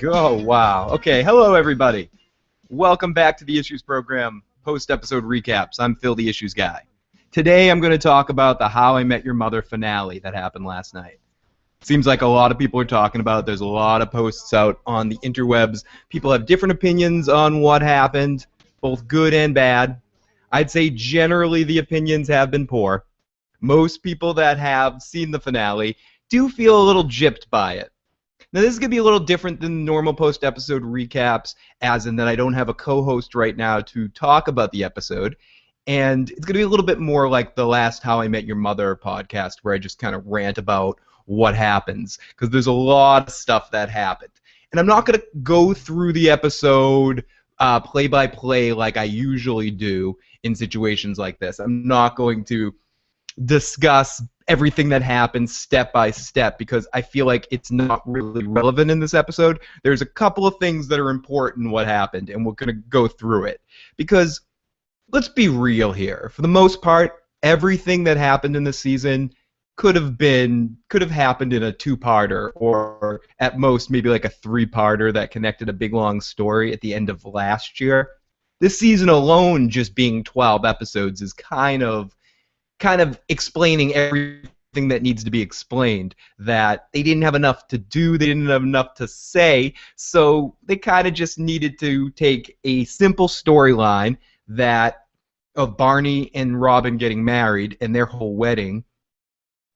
Oh, wow. Okay, hello, everybody. Welcome back to the Issues Program post-episode recaps. I'm Phil, the Issues Guy. Today, I'm going to talk about the How I Met Your Mother finale that happened last night. Seems like a lot of people are talking about it. There's a lot of posts out on the interwebs. People have different opinions on what happened, both good and bad. I'd say generally the opinions have been poor. Most people that have seen the finale do feel a little gypped by it. Now, this is going to be a little different than normal post-episode recaps, as in that I don't have a co-host right now to talk about the episode, and it's going to be a little bit more like the last How I Met Your Mother podcast, where I just kind of rant about what happens, because there's a lot of stuff that happened. And I'm not going to go through the episode play-by-play like I usually do in situations like this. I'm not going to discuss everything that happens step by step because I feel like it's not really relevant in this episode. There's a couple of things that are important what happened, and we're going to go through it. Because, let's be real here. For the most part, everything that happened in the season could have happened in a two-parter, or at most maybe like a three-parter that connected a big long story at the end of last year. This season alone, just being 12 episodes, is kind of explaining everything that needs to be explained, that they didn't have enough to do, they didn't have enough to say, so they kind of just needed to take a simple storyline of Barney and Robin getting married and their whole wedding,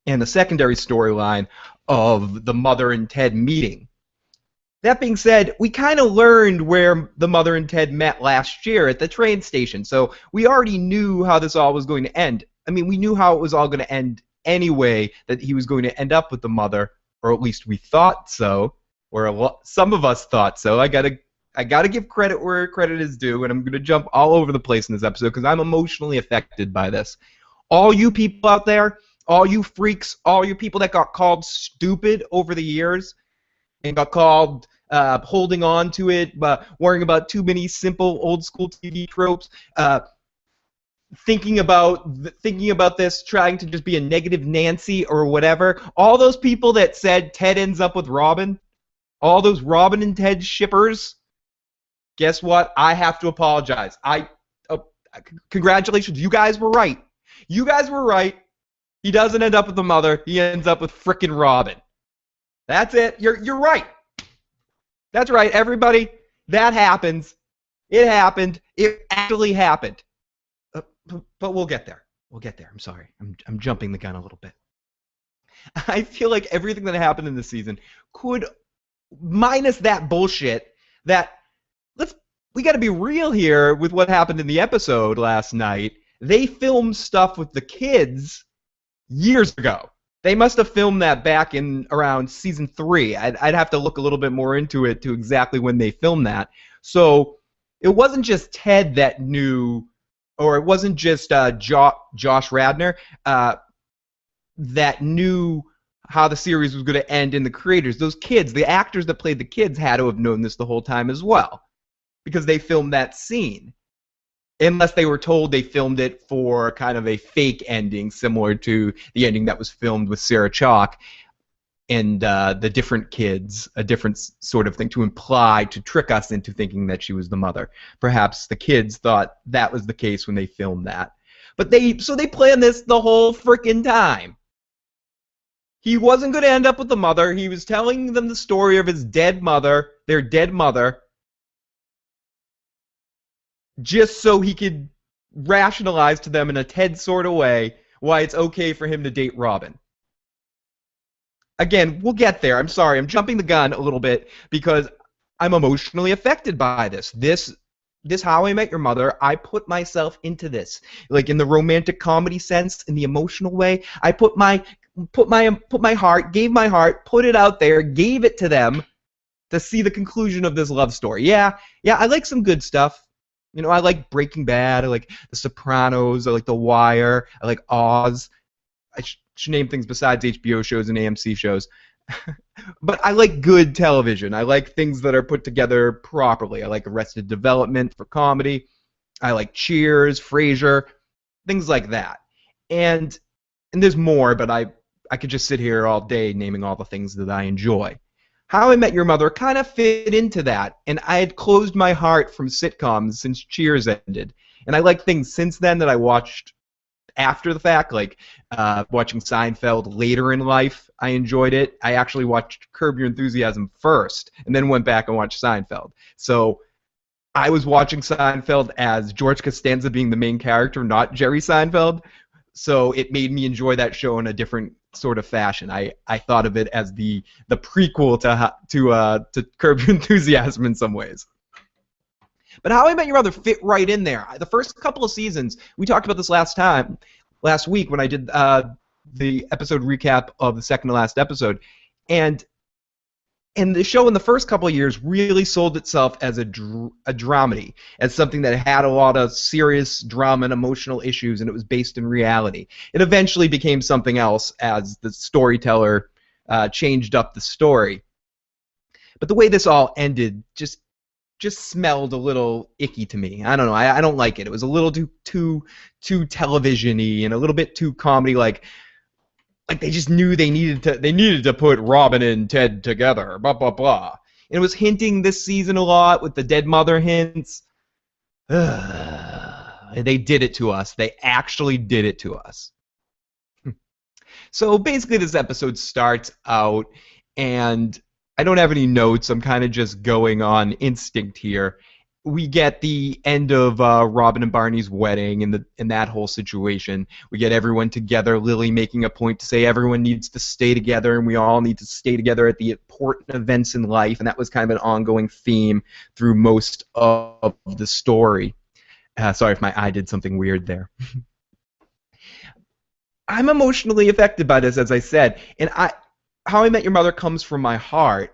and the secondary storyline of the Mother and Ted meeting. That being said, we kind of learned where the Mother and Ted met last year at the train station, so we already knew how this all was going to end. I mean, we knew how it was all going to end anyway, that he was going to end up with the mother, or at least we thought so, or some of us thought so. I gotta give credit where credit is due, and I'm going to jump all over the place in this episode because I'm emotionally affected by this. All you people out there, all you freaks, all you people that got called stupid over the years and got called holding on to it, worrying about too many simple old-school TV tropes, thinking about this, trying to just be a negative Nancy or whatever. All those people that said Ted ends up with Robin, all those Robin and Ted shippers, guess what? I have to apologize. Congratulations, you guys were right. You guys were right. He doesn't end up with the mother. He ends up with frickin' Robin. That's it. You're right. That's right, everybody. That happens. It happened. It actually happened. But we'll get there. We'll get there. I'm sorry. I'm jumping the gun a little bit. I feel like everything that happened in this season could, minus that bullshit, we got to be real here with what happened in the episode last night. They filmed stuff with the kids years ago. They must have filmed that back in around season 3. I'd have to look a little bit more into it to exactly when they filmed that. So it wasn't just Ted that knew, or it wasn't just Josh Radnor that knew how the series was going to end, in the creators. Those kids, the actors that played the kids, had to have known this the whole time as well, because they filmed that scene. Unless they were told they filmed it for kind of a fake ending, similar to the ending that was filmed with Sarah Chalk and the different kids, a different sort of thing to trick us into thinking that she was the mother. Perhaps the kids thought that was the case when they filmed that. But they planned this the whole frickin' time. He wasn't going to end up with the mother. He was telling them the story of his dead mother, their dead mother, just so he could rationalize to them in a Ted sort of way why it's okay for him to date Robin. Again, we'll get there. I'm sorry. I'm jumping the gun a little bit because I'm emotionally affected by this. This How I Met Your Mother, I put myself into this. Like in the romantic comedy sense, in the emotional way, I put my heart, gave my heart, put it out there, gave it to them to see the conclusion of this love story. Yeah, I like some good stuff. You know, I like Breaking Bad, I like The Sopranos, I like The Wire, I like Oz. I should name things besides HBO shows and AMC shows. But I like good television. I like things that are put together properly. I like Arrested Development for comedy. I like Cheers, Frasier, things like that. And there's more, but I could just sit here all day naming all the things that I enjoy. How I Met Your Mother kind of fit into that, and I had closed my heart from sitcoms since Cheers ended. And I like things since then that I watched after the fact, like watching Seinfeld later in life. I enjoyed it. I actually watched Curb Your Enthusiasm first, and then went back and watched Seinfeld. So I was watching Seinfeld as George Costanza being the main character, not Jerry Seinfeld. So it made me enjoy that show in a different sort of fashion. I thought of it as the prequel to Curb Your Enthusiasm in some ways. But How I Met Your Mother fit right in there. The first couple of seasons, we talked about this last week when I did the episode recap of the second to last episode, and the show in the first couple of years really sold itself as a dramedy, as something that had a lot of serious drama and emotional issues, and it was based in reality. It eventually became something else as the storyteller changed up the story. But the way this all ended just smelled a little icky to me. I don't know. I don't like it. It was a little too television-y and a little bit too comedy, like they just knew they needed to put Robin and Ted together, blah blah blah. And it was hinting this season a lot with the dead mother hints. They did it to us. They actually did it to us. So basically this episode starts out, and I don't have any notes. I'm kind of just going on instinct here. We get the end of Robin and Barney's wedding and that whole situation. We get everyone together, Lily making a point to say everyone needs to stay together and we all need to stay together at the important events in life, and that was kind of an ongoing theme through most of the story. Sorry if my eye did something weird there. I'm emotionally affected by this, as I said, and How I Met Your Mother comes from my heart.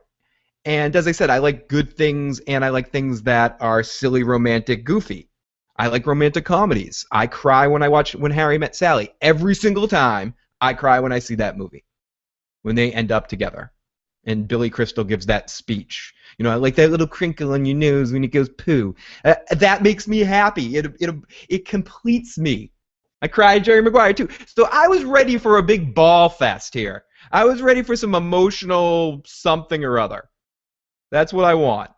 And as I said, I like good things, and I like things that are silly, romantic, goofy. I like romantic comedies. I cry when I watch When Harry Met Sally. Every single time, I cry when I see that movie, when they end up together. And Billy Crystal gives that speech. You know, I like that little crinkle on your nose when it goes poo. That makes me happy. It completes me. I cry at Jerry Maguire, too. So I was ready for a big ball fest here. I was ready for some emotional something or other. That's what I want.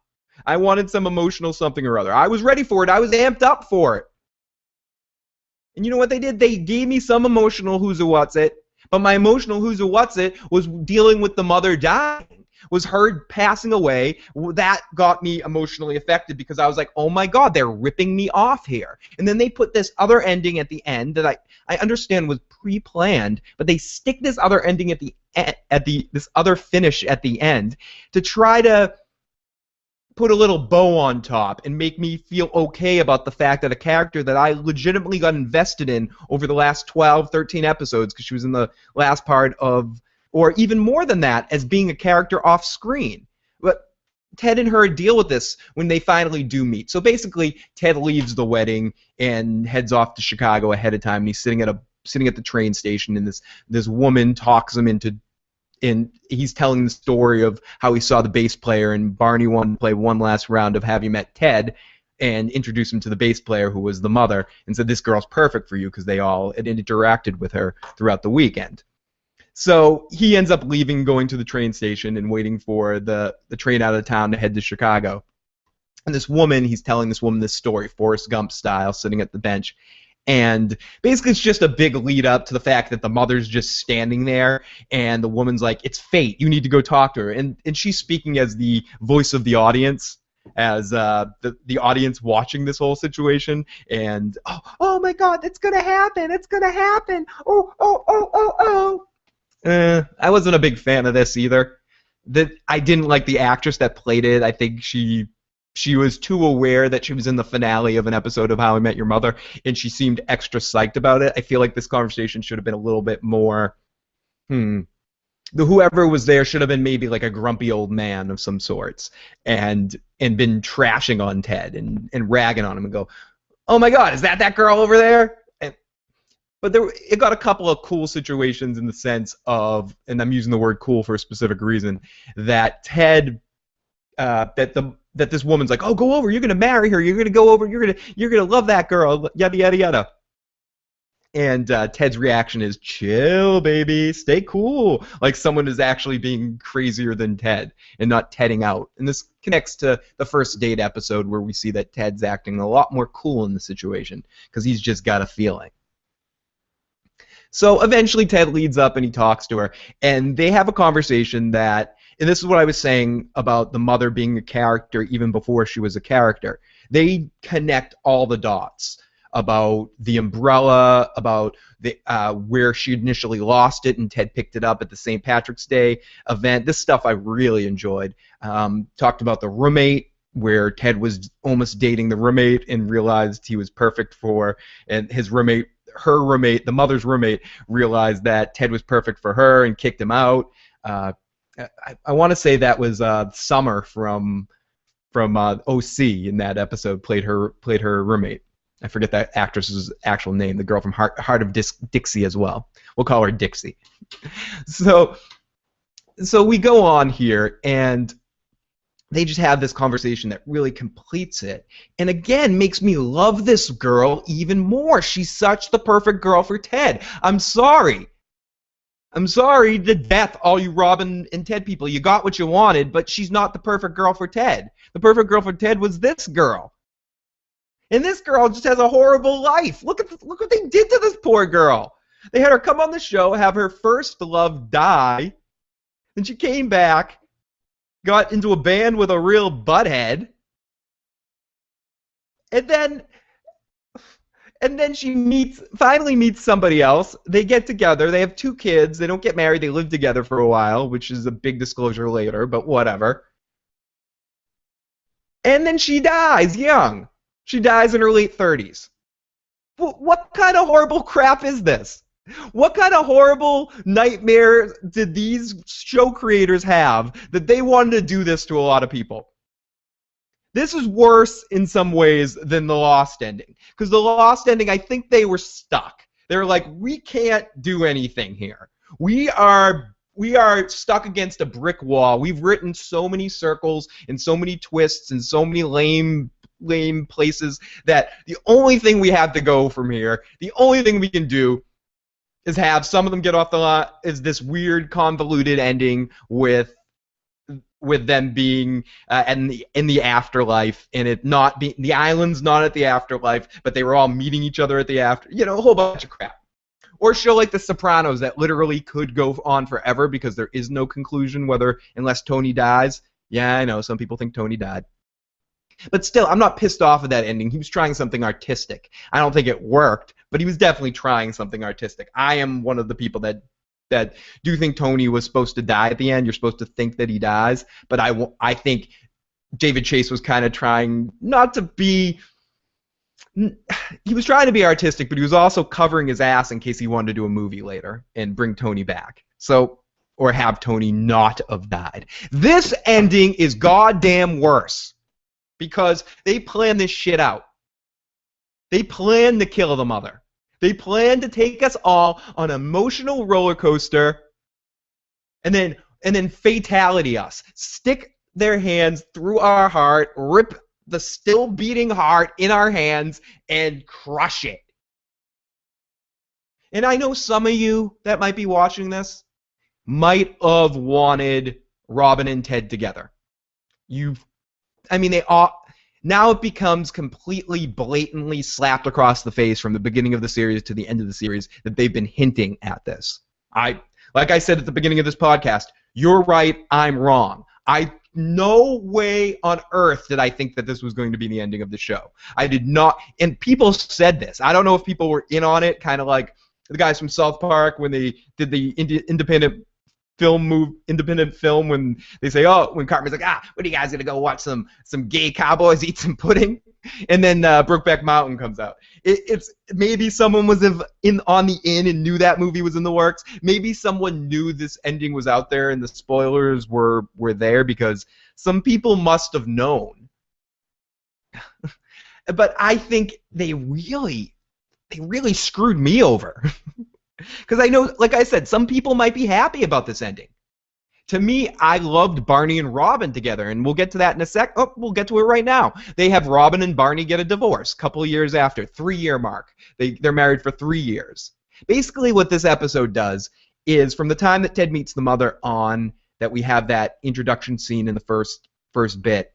I wanted some emotional something or other. I was ready for it. I was amped up for it. And you know what they did? They gave me some emotional who's a what's it, but my emotional who's a what's it was dealing with the mother dying, was her passing away. That got me emotionally affected because I was like, oh my God, they're ripping me off here. And then they put this other ending at the end that I understand was pre-planned, but they stick this other ending this other finish at the end to try to put a little bow on top and make me feel okay about the fact that a character that I legitimately got invested in over the last 12, 13 episodes, because she was in the last part of, or even more than that, as being a character off screen. But Ted and her deal with this when they finally do meet. So basically, Ted leaves the wedding and heads off to Chicago ahead of time, and he's sitting at the train station, and this woman talks him into, and he's telling the story of how he saw the bass player, and Barney wanted to play one last round of Have You Met Ted, and introduce him to the bass player who was the mother, and said, this girl's perfect for you, because they all had interacted with her throughout the weekend. So he ends up leaving, going to the train station, and waiting for the train out of town to head to Chicago. And this woman, he's telling this woman this story, Forrest Gump style, sitting at the bench. And basically it's just a big lead up to the fact that the mother's just standing there, and the woman's like, it's fate, you need to go talk to her. And she's speaking as the voice of the audience, as the audience watching this whole situation. And, oh my God, it's going to happen, it's going to happen, oh. I wasn't a big fan of this either. I didn't like the actress that played it. I think she was too aware that she was in the finale of an episode of How I Met Your Mother, and she seemed extra psyched about it. I feel like this conversation should have been a little bit more, whoever was there should have been maybe like a grumpy old man of some sorts, and been trashing on Ted and ragging on him and go, oh my God, is that girl over there? But it got a couple of cool situations in the sense of, and I'm using the word cool for a specific reason, that Ted, that this woman's like, oh, go over, you're gonna marry her, you're gonna go over, you're gonna love that girl, yada yada yada. And Ted's reaction is, chill, baby, stay cool. Like someone is actually being crazier than Ted and not Tedding out. And this connects to the first date episode where we see that Ted's acting a lot more cool in the situation because he's just got a feeling. So eventually Ted leads up and he talks to her, and they have a conversation that, and this is what I was saying about the mother being a character even before she was a character. They connect all the dots about the umbrella, about the where she initially lost it and Ted picked it up at the St. Patrick's Day event. This stuff I really enjoyed. Talked about the roommate, where Ted was almost dating the roommate and realized he was perfect for, and his roommate, her roommate, the mother's roommate, realized that Ted was perfect for her and kicked him out. I want to say that was Summer from OC in that episode played her roommate. I forget that actress's actual name, the girl from Heart of Dixie as well. We'll call her Dixie. So we go on here, and they just have this conversation that really completes it. And again, makes me love this girl even more. She's such the perfect girl for Ted. I'm sorry to death, all you Robin and Ted people. You got what you wanted, but she's not the perfect girl for Ted. The perfect girl for Ted was this girl. And this girl just has a horrible life. Look what they did to this poor girl. They had her come on the show, have her first love die, then she came back, got into a band with a real butthead, and then she finally meets somebody else. They get together. They have 2 kids. They don't get married. They live together for a while, which is a big disclosure later, but whatever. And then she dies young. She dies in her late 30s. What kind of horrible crap is this? What kind of horrible nightmare did these show creators have that they wanted to do this to a lot of people? This is worse in some ways than the Lost ending. Because the Lost ending, I think they were stuck. They were like, we can't do anything here. We are stuck against a brick wall. We've written so many circles and so many twists and so many lame places that the only thing we have to go from here, the only thing we can do is have some of them get off the lot, is this weird convoluted ending with them being in the afterlife, and it not being, the island's not at the afterlife, but they were all meeting each other at the after, a whole bunch of crap. Or a show like The Sopranos that literally could go on forever because there is no conclusion unless Tony dies. Yeah, I know, some people think Tony died. But still, I'm not pissed off at that ending. He was trying something artistic. I don't think it worked, but he was definitely trying something artistic. I am one of the people that do think Tony was supposed to die at the end. You're supposed to think that he dies, but I think David Chase was kind of trying not to be... He was trying to be artistic, but he was also covering his ass in case he wanted to do a movie later and bring Tony back. Or have Tony not have died. This ending is goddamn worse. Because they planned this shit out. They planned to kill the mother. They planned to take us all on an emotional roller coaster and then fatality us. Stick their hands through our heart, rip the still beating heart in our hands, and crush it. And I know some of you that might be watching this might have wanted Robin and Ted together. Now it becomes completely blatantly slapped across the face from the beginning of the series to the end of the series that they've been hinting at this. Like I said at the beginning of this podcast, you're right, I'm wrong. No way on earth did I think that this was going to be the ending of the show. I did not, and people said this. I don't know if people were in on it, kind of like the guys from South Park when they did the independent film when they say, when Cartman's like, what are you guys gonna go watch some gay cowboys eat some pudding? And then Brokeback Mountain comes out. It's maybe someone was on the inn and knew that movie was in the works. Maybe someone knew this ending was out there and the spoilers were there because some people must have known. But I think they really screwed me over. Because I know, like I said, some people might be happy about this ending. To me, I loved Barney and Robin together, and we'll get to that in a sec. Oh, we'll get to it right now. They have Robin and Barney get a divorce a couple of years after, 3-year mark. They're married for 3 years. Basically, what this episode does is from the time that Ted meets the mother on, that we have that introduction scene in the first bit.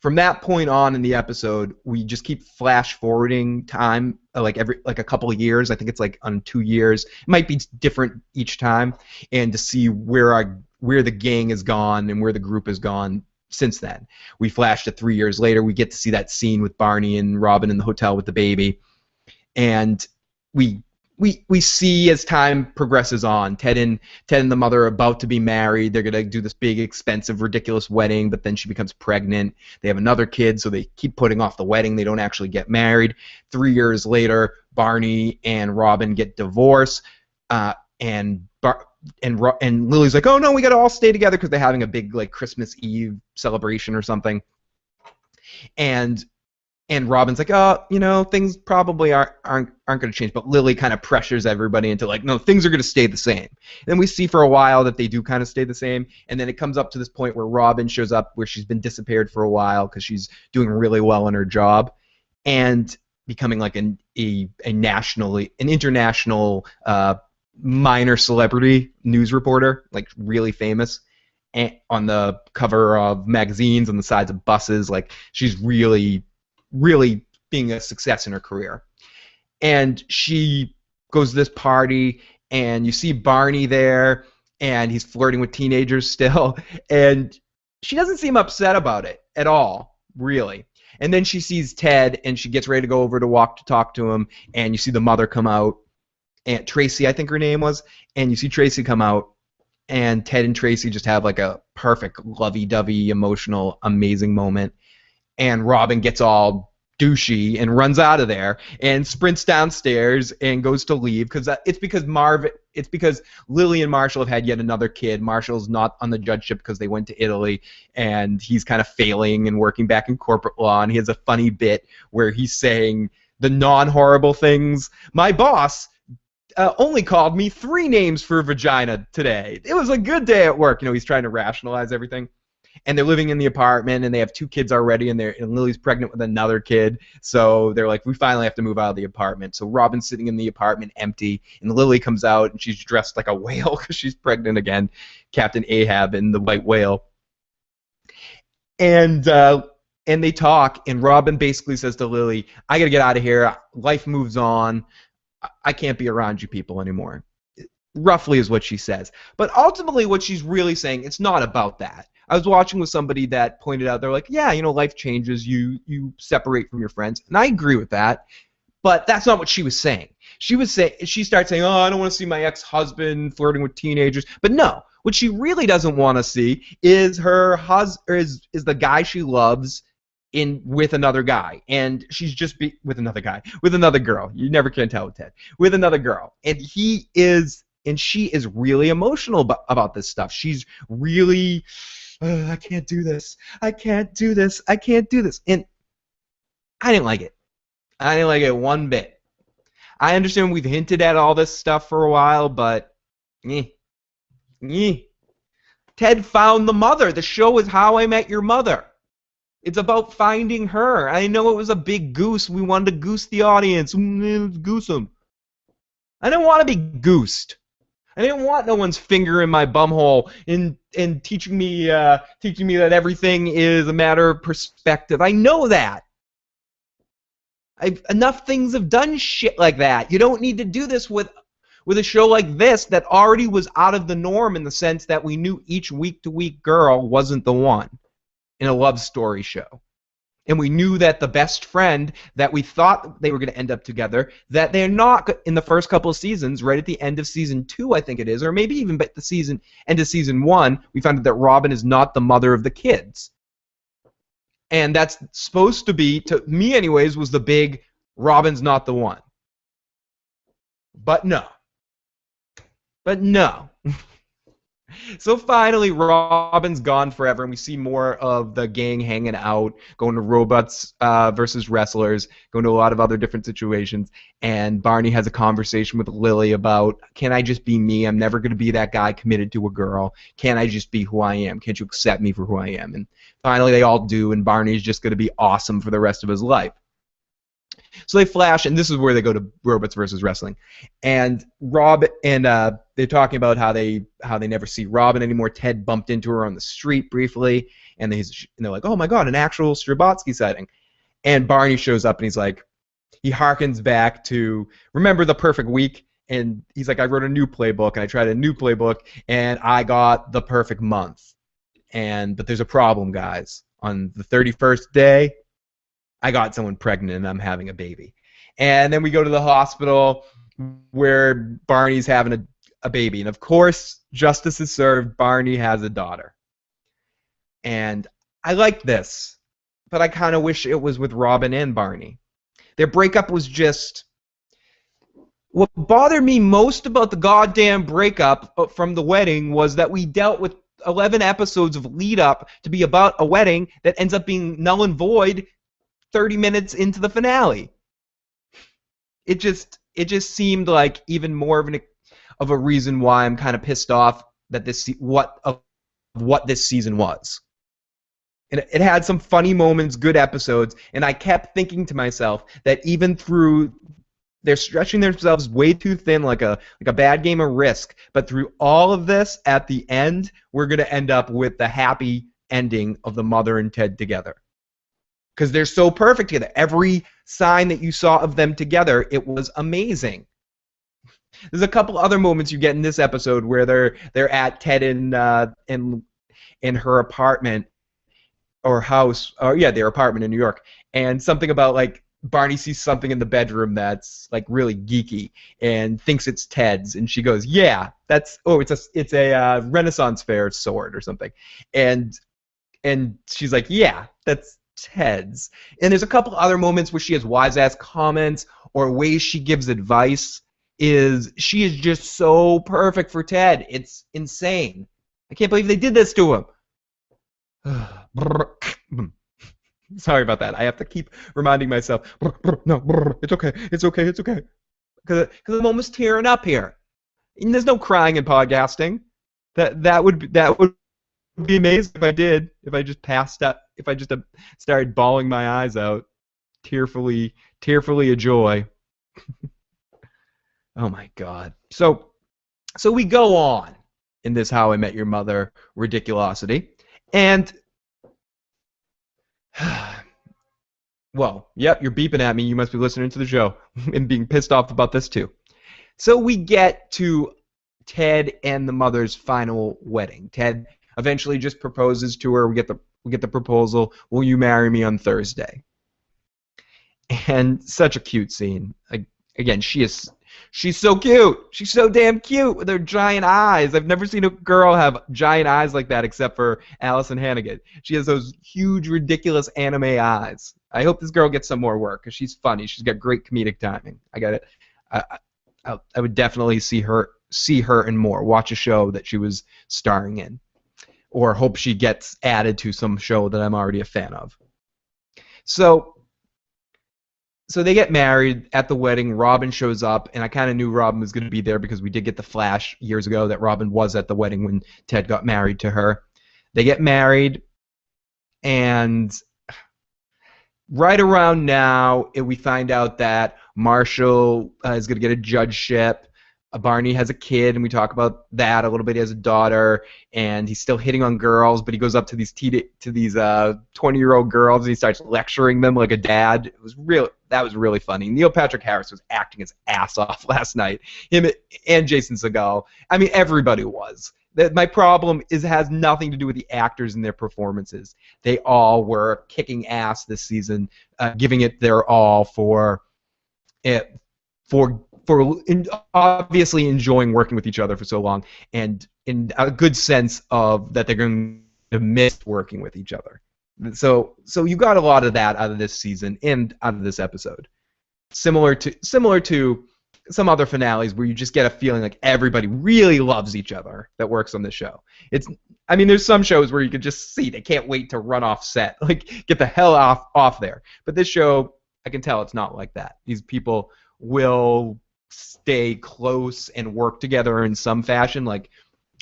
From that point on in the episode, we just keep flash forwarding time, like a couple of years. I think it's like on 2 years. It might be different each time, and to see where the gang is gone and where the group has gone since then. We flash to 3 years later. We get to see that scene with Barney and Robin in the hotel with the baby, and we see as time progresses on, Ted and the mother are about to be married. They're gonna do this big, expensive, ridiculous wedding, but then she becomes pregnant. They have another kid, so they keep putting off the wedding. They don't actually get married. 3 years later, Barney and Robin get divorced, and Lily's like, "Oh no, we gotta all stay together," because they're having a big like Christmas Eve celebration or something. And Robin's like, "Oh, things probably aren't going to change," but Lily kind of pressures everybody into like, "No, things are going to stay the same." And then we see for a while that they do kind of stay the same, and then it comes up to this point where Robin shows up, where she's been disappeared for a while because she's doing really well in her job, and becoming like an international minor celebrity news reporter, like really famous, and on the cover of magazines, on the sides of buses. Like she's really being a success in her career. And she goes to this party, and you see Barney there, and he's flirting with teenagers still, and she doesn't seem upset about it at all, really. And then she sees Ted, and she gets ready to go over to talk to him, and you see the mother come out, and Tracy, I think her name was, and you see Tracy come out, and Ted and Tracy just have like a perfect lovey-dovey, emotional, amazing moment. And Robin gets all douchey and runs out of there and sprints downstairs and goes to leave because it's because Lily and Marshall have had yet another kid. Marshall's not on the judgeship because they went to Italy, and he's kind of failing and working back in corporate law. And he has a funny bit where he's saying the non-horrible things. My boss only called me 3 names for vagina today. It was a good day at work. He's trying to rationalize everything. And they're living in the apartment, and they have 2 kids already, and Lily's pregnant with another kid. So they're like, we finally have to move out of the apartment. So Robin's sitting in the apartment empty, and Lily comes out, and she's dressed like a whale because she's pregnant again, Captain Ahab in the white whale. And they talk, and Robin basically says to Lily, "I gotta get out of here. Life moves on. I can't be around you people anymore." Roughly is what she says. But ultimately what she's really saying, it's not about that. I was watching with somebody that pointed out, they're like, yeah, life changes, you separate from your friends. And I agree with that, but that's not what she was saying. She starts saying, "Oh, I don't want to see my ex-husband flirting with teenagers." But no, what she really doesn't want to see is is the guy she loves with another guy, and she's just with another girl. You never can tell with Ted. With another girl, and she is really emotional about this stuff. She's really, I can't do this. I can't do this. I can't do this. And I didn't like it. I didn't like it one bit. I understand we've hinted at all this stuff for a while, but Ted found the mother. The show is How I Met Your Mother. It's about finding her. I know it was a big goose. We wanted to goose the audience. Goose them. I didn't want to be goosed. I didn't want no one's finger in my bumhole and teaching me that everything is a matter of perspective. I know that. Enough things have done shit like that. You don't need to do this with a show like this that already was out of the norm in the sense that we knew each week-to-week girl wasn't the one in a love story show. And we knew that the best friend that we thought they were going to end up together, that they're not in the first couple of seasons, right at the end of season 2, I think it is, or maybe even at the end of season 1, we found out that Robin is not the mother of the kids. And that's supposed to be, to me anyways, was the big Robin's not the one. But no. So finally, Robin's gone forever, and we see more of the gang hanging out, going to robots versus wrestlers, going to a lot of other different situations. And Barney has a conversation with Lily about, can I just be me? I'm never going to be that guy committed to a girl. Can I just be who I am? Can't you accept me for who I am? And finally, they all do, and Barney's just going to be awesome for the rest of his life. So they flash, and this is where they go to robots versus wrestling, and Rob and they're talking about how they never see Robin anymore. Ted bumped into her on the street briefly, and they're like, oh my god, an actual Strabotsky sighting. And Barney shows up, and he's like, he harkens back to remember the perfect week, and he's like, I wrote a new playbook, and I tried a new playbook, and I got the perfect month. But there's a problem, guys. On the 31st day, I got someone pregnant and I'm having a baby. And then we go to the hospital where Barney's having a baby. And of course, justice is served. Barney has a daughter. And I like this, but I kind of wish it was with Robin and Barney. Their breakup was just... What bothered me most about the goddamn breakup from the wedding was that we dealt with 11 episodes of lead up to be about a wedding that ends up being null and void 30 minutes into the finale. It just seemed like even more of a reason why I'm kind of pissed off that what this season was. And it had some funny moments, good episodes, and I kept thinking to myself that even through they're stretching themselves way too thin, like a bad game of Risk, but through all of this, at the end, we're gonna end up with the happy ending of the mother and Ted together. Because they're so perfect together. Every sign that you saw of them together, it was amazing. There's a couple other moments you get in this episode where they're at Ted in her apartment or house, or yeah, their apartment in New York, and something about like Barney sees something in the bedroom that's like really geeky and thinks it's Ted's, and she goes, "Yeah, it's a Renaissance fair sword or something," and she's like, "Yeah, that's Ted's." And there's a couple other moments where she has wise-ass comments or ways she gives advice. She is just so perfect for Ted. It's insane. I can't believe they did this to him. Sorry about that. I have to keep reminding myself. No, it's okay. It's okay. It's okay. Because I'm almost tearing up here. And there's no crying in podcasting. That would be amazing if I did. If I just passed up. If I just started bawling my eyes out, tearfully a joy. Oh my God. So we go on in this How I Met Your Mother ridiculosity, and well, yep, you're beeping at me. You must be listening to the show and being pissed off about this too. So we get to Ted and the mother's final wedding. Ted eventually just proposes to her. We get the proposal. Will you marry me on Thursday? And such a cute scene. Again, she's so cute. She's so damn cute with her giant eyes. I've never seen a girl have giant eyes like that except for Allison Hannigan. She has those huge, ridiculous anime eyes. I hope this girl gets some more work because she's funny. She's got great comedic timing. I got it. I would definitely see her in more. Watch a show that she was starring in, or hope she gets added to some show that I'm already a fan of. So they get married at the wedding. Robin shows up, and I kind of knew Robin was going to be there because we did get the flash years ago that Robin was at the wedding when Ted got married to her. They get married, and right around now, we find out that Marshall is going to get a judgeship. Barney has a kid, and we talk about that a little bit. He has a daughter, and he's still hitting on girls, but he goes up to these 20-year-old girls, and he starts lecturing them like a dad. That was really funny. Neil Patrick Harris was acting his ass off last night. Him and Jason Segel. I mean, everybody was. My problem has nothing to do with the actors and their performances. They all were kicking ass this season, giving it their all for obviously enjoying working with each other for so long, and in a good sense of that they're going to miss working with each other. So you got a lot of that out of this season and out of this episode. Similar to some other finales where you just get a feeling like everybody really loves each other that works on this show. I mean, there's some shows where you can just see they can't wait to run off set, like get the hell off there. But this show, I can tell it's not like that. These people will stay close and work together in some fashion. Like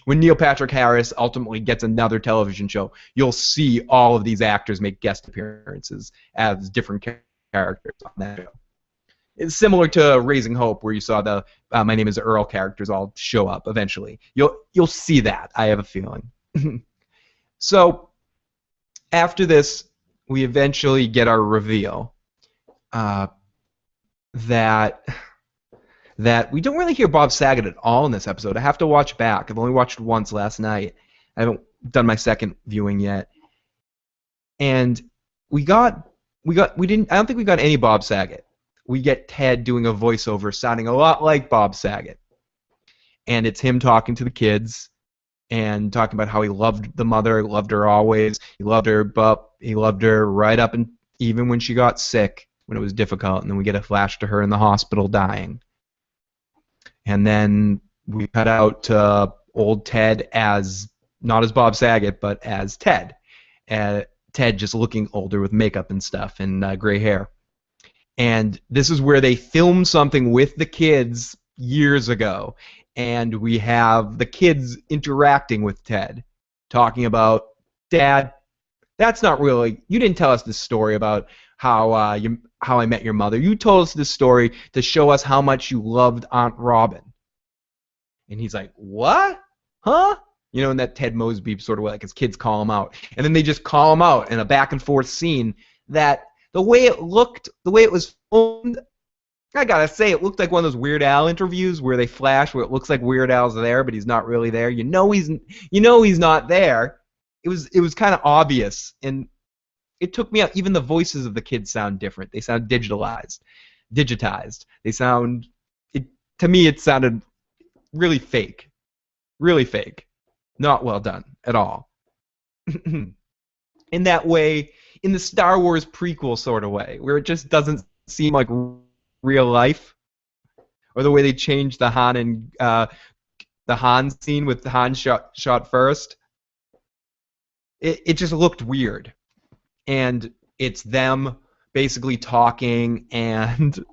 when Neil Patrick Harris ultimately gets another television show, you'll see all of these actors make guest appearances as different characters on that show. It's similar to Raising Hope, where you saw the My Name Is Earl characters all show up eventually. You'll see that, I have a feeling. So after this, we eventually get our reveal that we don't really hear Bob Saget at all in this episode. I have to watch back. I've only watched once last night. I haven't done my second viewing yet. And I don't think we got any Bob Saget. We get Ted doing a voiceover sounding a lot like Bob Saget. And it's him talking to the kids and talking about how he loved the mother, loved her always. He loved her, but he loved her right up and even when she got sick, when it was difficult. And then we get a flash to her in the hospital dying. And then we cut out to old Ted as, not as Bob Saget, but as Ted. Ted just looking older with makeup and stuff and gray hair. And this is where they filmed something with the kids years ago. And we have the kids interacting with Ted, talking about, Dad, that's not really, you didn't tell us this story about how I Met Your Mother. You told us this story to show us how much you loved Aunt Robin. And he's like, what? Huh? You know, in that Ted Mosby sort of way, like his kids call him out. And then they just call him out in a back and forth scene that the way it looked, the way it was filmed, I gotta say, it looked like one of those Weird Al interviews where they flash, where it looks like Weird Al's there, but he's not really there. You know he's not there. It was kind of obvious, and it took me out. Even the voices of the kids sound different. They sound digitized. They sound. To me, it sounded really fake. Really fake. Not well done at all. In that way, in the Star Wars prequel sort of way, where it just doesn't seem like real life, or the way they changed the Han and the Han scene with the Han shot first. It just looked weird, and it's them basically talking and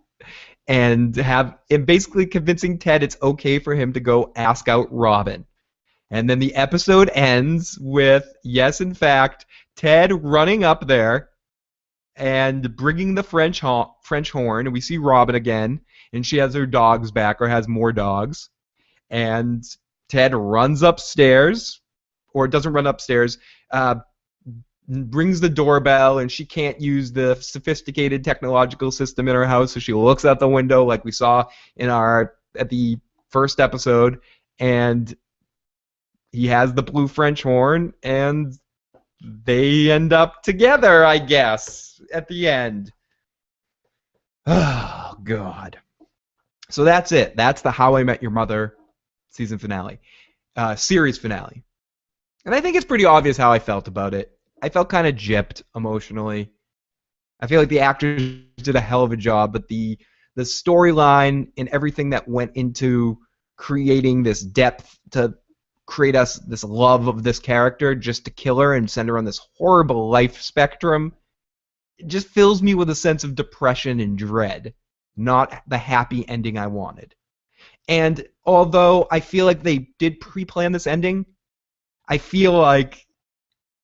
basically convincing Ted it's okay for him to go ask out Robin. And then the episode ends with, yes, in fact, Ted running up there and bringing the French horn, and we see Robin again, and she has her dogs back, or has more dogs. And Ted runs upstairs, or doesn't run upstairs, brings the doorbell, and she can't use the sophisticated technological system in her house, so she looks out the window like we saw at the first episode, and he has the blue French horn, and they end up together, I guess, at the end. Oh, God. So that's it. That's the How I Met Your Mother season finale. Series finale. And I think it's pretty obvious how I felt about it. I felt kind of gypped emotionally. I feel like the actors did a hell of a job, but the storyline and everything that went into creating this depth to create us this love of this character just to kill her and send her on this horrible life spectrum, it just fills me with a sense of depression and dread, not the happy ending I wanted. And although I feel like they did pre-plan this ending, I feel like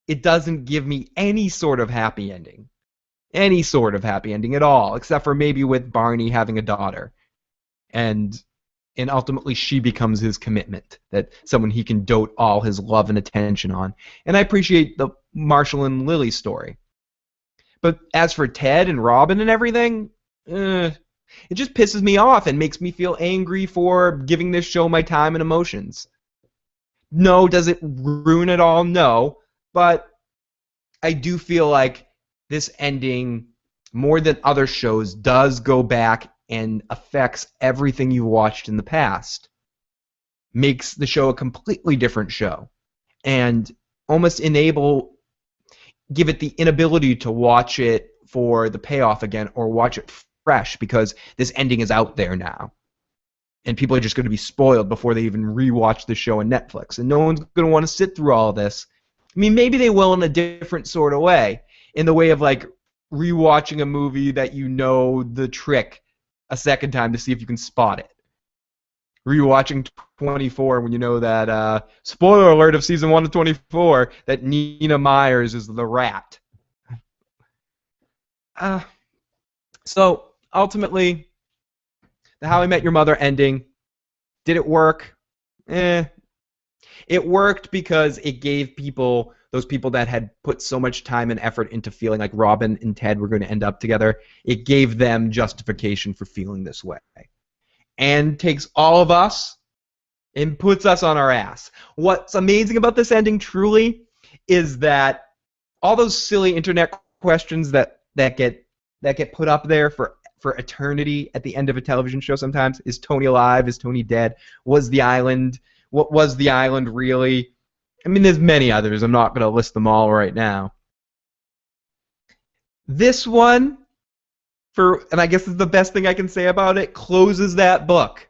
it doesn't give me any sort of happy ending. Any sort of happy ending at all, except for maybe with Barney having a daughter. And ultimately she becomes his commitment, that someone he can dote all his love and attention on. And I appreciate the Marshall and Lily story. But as for Ted and Robin and everything, it just pisses me off and makes me feel angry for giving this show my time and emotions. No, does it ruin it all? No. But I do feel like this ending, more than other shows, does go back and affects everything you've watched in the past. Makes the show a completely different show. And almost give it the inability to watch it for the payoff again, or watch it fresh, because this ending is out there now. and people are just going to be spoiled before they even rewatch the show on Netflix, and no one's going to want to sit through all this. I mean, maybe they will in a different sort of way, in the way of like rewatching a movie that you know the trick a second time to see if you can spot it. Rewatching 24 when you know that, spoiler alert of season 1 of 24, that Nina Myers is the rat. So, ultimately, the How I Met Your Mother ending, did it work? It worked because it gave people, those people that had put so much time and effort into feeling like Robin and Ted were going to end up together, it gave them justification for feeling this way. And takes all of us and puts us on our ass. What's amazing about this ending, truly, is that all those silly internet questions that get put up there for eternity at the end of a television show sometimes, is Tony alive? Is Tony dead? Was the island? What was the island really? I mean, there's many others. I'm not going to list them all right now. This one, and I guess is the best thing I can say about it, closes that book.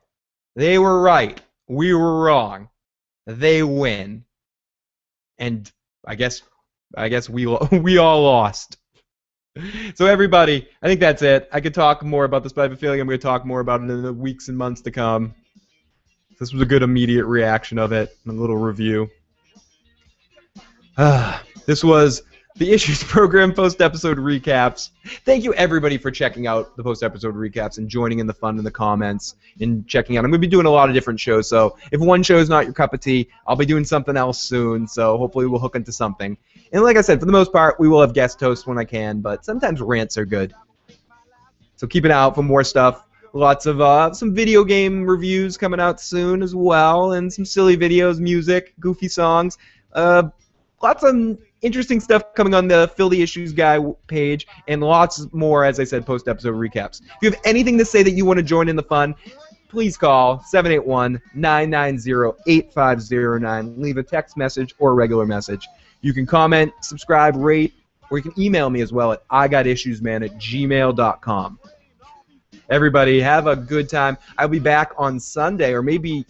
They were right. We were wrong. They win. And I guess we all lost. So everybody, I think that's it. I could talk more about this, but I have a feeling I'm going to talk more about it in the weeks and months to come. This was a good immediate reaction of it, and a little review. This was the Issues Program post-episode recaps. Thank you, everybody, for checking out the post-episode recaps and joining in the fun in the comments and checking out. I'm going to be doing a lot of different shows, so if one show is not your cup of tea, I'll be doing something else soon, so hopefully we'll hook into something. And like I said, for the most part, we will have guest hosts when I can, but sometimes rants are good. So keep an eye out for more stuff. Lots of some video game reviews coming out soon as well, and some silly videos, music, goofy songs. Lots of interesting stuff coming on the Phil the Issues Guy page, and lots more, as I said, post-episode recaps. If you have anything to say that you want to join in the fun, please call 781-990-8509. Leave a text message or a regular message. You can comment, subscribe, rate, or you can email me as well at igotissuesman@gmail.com. Everybody, have a good time. I'll be back on Sunday, or maybe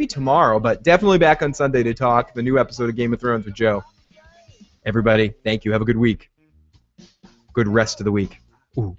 tomorrow, but definitely back on Sunday to talk the new episode of Game of Thrones with Joe. Everybody, thank you. Have a good week. Good rest of the week. Ooh.